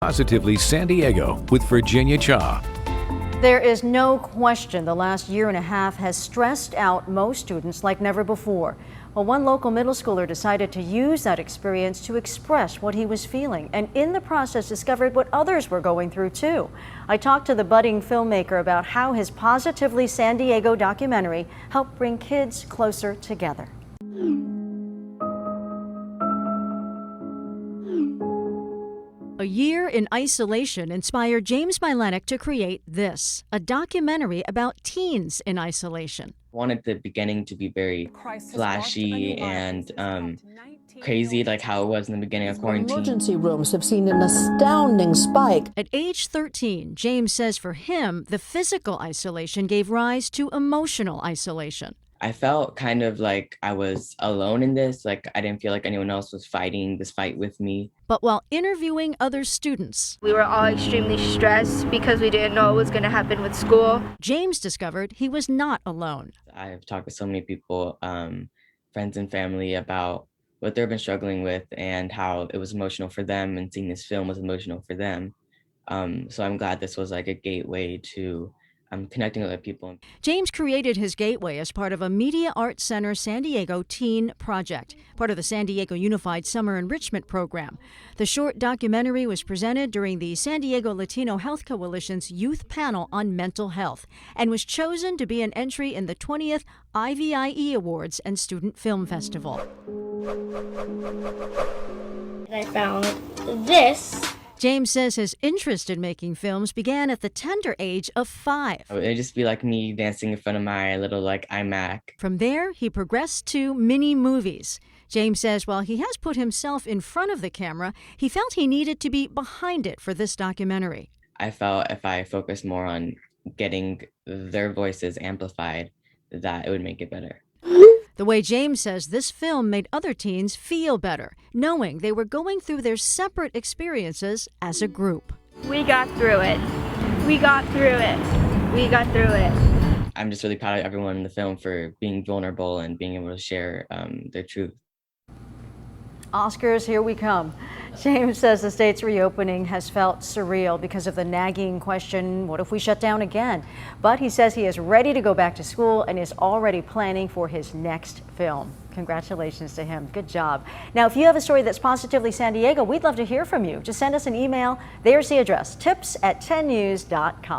Positively San Diego with Virginia Cha. There is no question the last year and a half has stressed out most students like never before. Well, one local middle schooler decided to use that experience to express what he was feeling, and in the process discovered what others were going through too. I talked to the budding filmmaker about how his Positively San Diego documentary helped bring kids closer together. A year in isolation inspired James Mylenek to create this, a documentary about teens in isolation. I wanted the beginning to be very flashy and crazy, like how it was in the beginning of quarantine. Emergency rooms have seen an astounding spike. At age 13, James says for him, the physical isolation gave rise to emotional isolation. I felt kind of like I was alone in this, like I didn't feel like anyone else was fighting this fight with me. But while interviewing other students, we were all extremely stressed because we didn't know what was going to happen with school. James discovered he was not alone. I've talked to so many people, friends and family, about what they've been struggling with and how it was emotional for them, and seeing this film was emotional for them. So I'm glad this was like a gateway to connecting with other people. James created his gateway as part of a Media Arts Center San Diego Teen Project, part of the San Diego Unified Summer Enrichment Program. The short documentary was presented during the San Diego Latino Health Coalition's Youth Panel on Mental Health and was chosen to be an entry in the 20th IVIE Awards and Student Film Festival. I found this. James says his interest in making films began at the tender age of 5. It would just be like me dancing in front of my little iMac. From there, he progressed to mini movies. James says while he has put himself in front of the camera, he felt he needed to be behind it for this documentary. I felt if I focused more on getting their voices amplified, that it would make it better. The way James says this film made other teens feel better, knowing they were going through their separate experiences as a group. We got through it. We got through it. We got through it. I'm just really proud of everyone in the film for being vulnerable and being able to share their truth. Oscars, here we come. James says the state's reopening has felt surreal because of the nagging question, what if we shut down again? But he says he is ready to go back to school and is already planning for his next film. Congratulations to him. Good job. Now, if you have a story that's Positively San Diego, we'd love to hear from you. Just send us an email. There's the address, tips@10news.com.